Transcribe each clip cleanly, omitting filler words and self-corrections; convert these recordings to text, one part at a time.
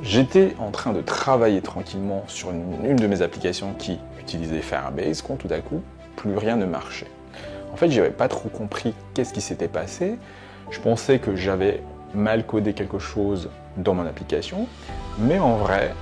J'étais en train de travailler tranquillement sur une de mes applications qui utilisait Firebase quand tout à coup, plus rien ne marchait. En fait, j'avais pas trop compris qu'est-ce qui s'était passé. Je pensais que j'avais mal codé quelque chose dans mon application, mais en vrai,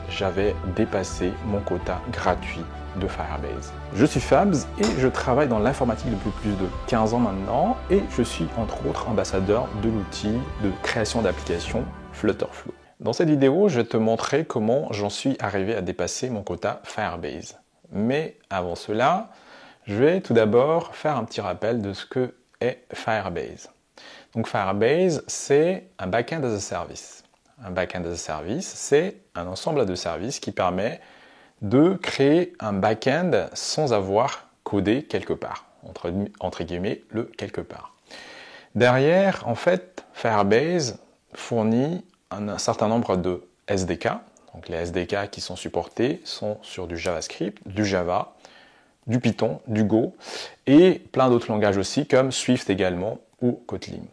j'avais dépassé mon quota gratuit de Firebase. Je suis Fabs et je travaille dans l'informatique depuis plus de 15 ans maintenant et je suis entre autres ambassadeur de l'outil de création d'applications Flutterflow. Dans cette vidéo, je vais te montrer comment j'en suis arrivé à dépasser mon quota Firebase. Mais avant cela, je vais tout d'abord faire un petit rappel de ce que est Firebase. Donc Firebase, c'est un backend as a service. Un backend as a service, c'est un ensemble de services qui permet de créer un backend sans avoir codé quelque part, entre guillemets, le quelque part. Derrière, en fait, Firebase fournit un certain nombre de SDK. Donc les SDK qui sont supportés sont sur du JavaScript, du Java, du Python, du Go et plein d'autres langages aussi comme Swift également ou Kotlin.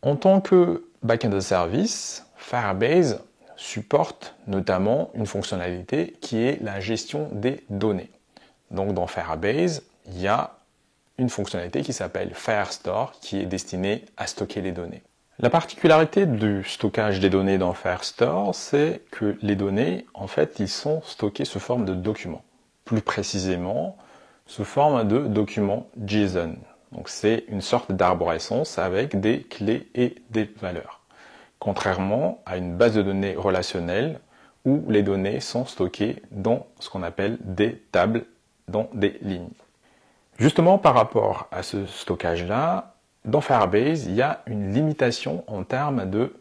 En tant que backend as a service, Firebase supporte notamment une fonctionnalité qui est la gestion des données. Donc dans Firebase, il y a une fonctionnalité qui s'appelle Firestore qui est destinée à stocker les données. La particularité du stockage des données dans Firestore, c'est que les données, en fait, ils sont stockés sous forme de documents. Plus précisément, sous forme de documents JSON. Donc c'est une sorte d'arborescence avec des clés et des valeurs. Contrairement à une base de données relationnelle où les données sont stockées dans ce qu'on appelle des tables, dans des lignes. Justement, par rapport à ce stockage-là, dans Firebase, il y a une limitation en termes de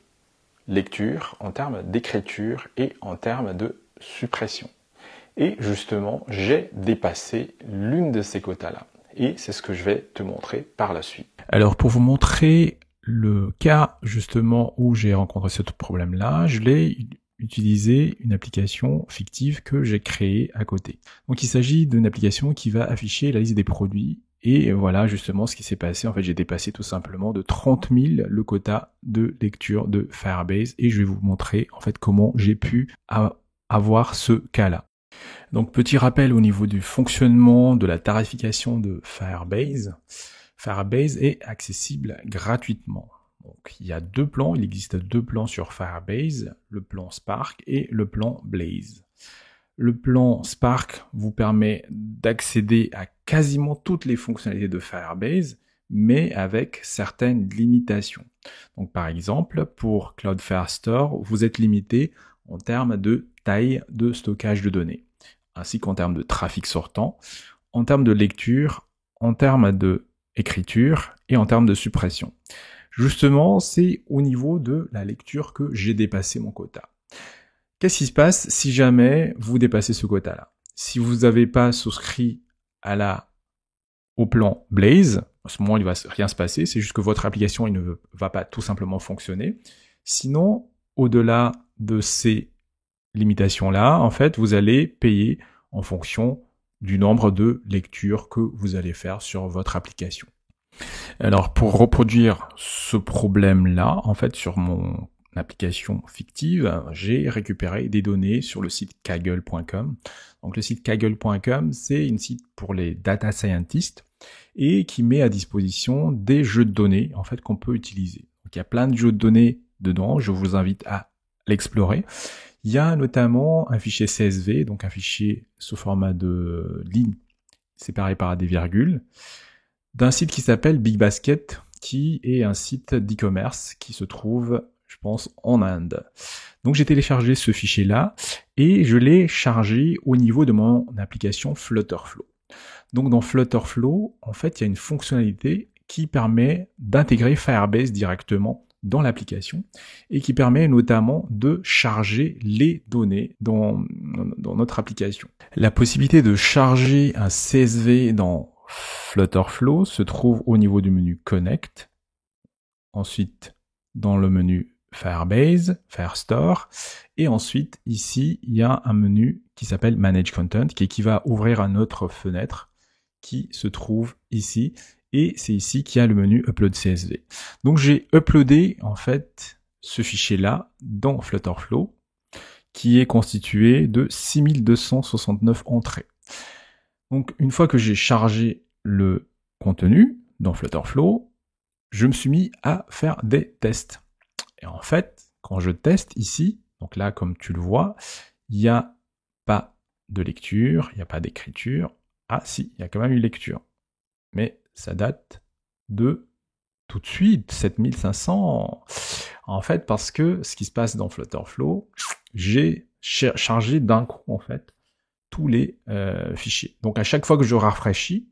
lecture, en termes d'écriture et en termes de suppression. Et justement, j'ai dépassé l'une de ces quotas-là. Et c'est ce que je vais te montrer par la suite. Alors, pour vous montrer le cas justement où j'ai rencontré ce problème-là, je l'ai utilisé une application fictive que j'ai créée à côté. Donc il s'agit d'une application qui va afficher la liste des produits et voilà justement ce qui s'est passé. En fait, j'ai dépassé tout simplement de 30 000 le quota de lecture de Firebase et je vais vous montrer en fait comment j'ai pu avoir ce cas-là. Donc petit rappel au niveau du fonctionnement de la tarification de Firebase. Firebase est accessible gratuitement. Donc, il y a deux plans, il existe deux plans sur Firebase, le plan Spark et le plan Blaze. Le plan Spark vous permet d'accéder à quasiment toutes les fonctionnalités de Firebase, mais avec certaines limitations. Donc par exemple, pour Cloudflare Store, vous êtes limité en termes de taille de stockage de données, ainsi qu'en termes de trafic sortant, en termes de lecture, en termes de écriture et en termes de suppression. Justement, c'est au niveau de la lecture que j'ai dépassé mon quota. Qu'est-ce qui se passe si jamais vous dépassez ce quota-là? Si vous n'avez pas souscrit au plan Blaze, à ce moment, il ne va rien se passer, c'est juste que votre application ne va pas tout simplement fonctionner. Sinon, au-delà de ces limitations-là, en fait, vous allez payer en fonction du nombre de lectures que vous allez faire sur votre application. Alors, pour reproduire ce problème-là, en fait, sur mon application fictive, j'ai récupéré des données sur le site kaggle.com. Donc, le site kaggle.com, c'est une site pour les data scientists et qui met à disposition des jeux de données, en fait, qu'on peut utiliser. Donc, il y a plein de jeux de données dedans. Je vous invite à l'explorer. Il y a notamment un fichier CSV, donc un fichier sous format de ligne séparé par des virgules, d'un site qui s'appelle Big Basket, qui est un site d'e-commerce qui se trouve, je pense, en Inde. Donc j'ai téléchargé ce fichier-là et je l'ai chargé au niveau de mon application Flutterflow. Donc dans Flutterflow, en fait, il y a une fonctionnalité qui permet d'intégrer Firebase directement dans l'application et qui permet notamment de charger les données dans notre application. La possibilité de charger un CSV dans Flutterflow se trouve au niveau du menu Connect, ensuite dans le menu Firebase, Firestore, et ensuite ici il y a un menu qui s'appelle Manage Content qui va ouvrir une autre fenêtre qui se trouve ici, et c'est ici qu'il y a le menu Upload CSV. Donc j'ai uploadé en fait ce fichier-là dans Flutterflow. qui est constitué de 6269 entrées. Donc, une fois que j'ai chargé le contenu dans Flutterflow, je me suis mis à faire des tests. Et en fait, quand je teste ici, donc là, comme tu le vois, il n'y a pas de lecture, il n'y a pas d'écriture. Ah si, il y a quand même une lecture. Mais ça date de tout de suite, 7500. En fait, parce que ce qui se passe dans Flutterflow, j'ai chargé d'un coup, en fait, tous les fichiers. Donc à chaque fois que je rafraîchis,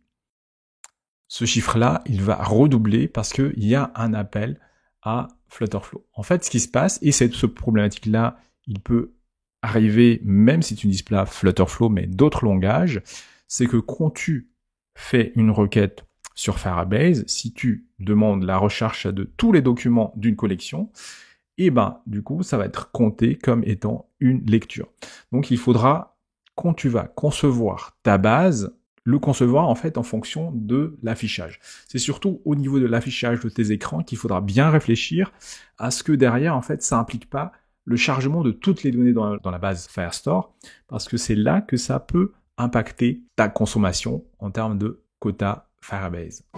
ce chiffre-là, il va redoubler parce qu'il y a un appel à Flutterflow. En fait, ce qui se passe, et cette problématique-là, il peut arriver même si tu n'utilises pas Flutterflow, mais d'autres langages, c'est que quand tu fais une requête sur Firebase, si tu demandes la recherche de tous les documents d'une collection, et ben du coup, ça va être compté comme étant une lecture. Donc il faudra, quand tu vas concevoir ta base, le concevoir en fait en fonction de l'affichage. C'est surtout au niveau de l'affichage de tes écrans qu'il faudra bien réfléchir à ce que derrière en fait ça implique pas le chargement de toutes les données dans la base Firestore, parce que c'est là que ça peut impacter ta consommation en termes de quota Firebase.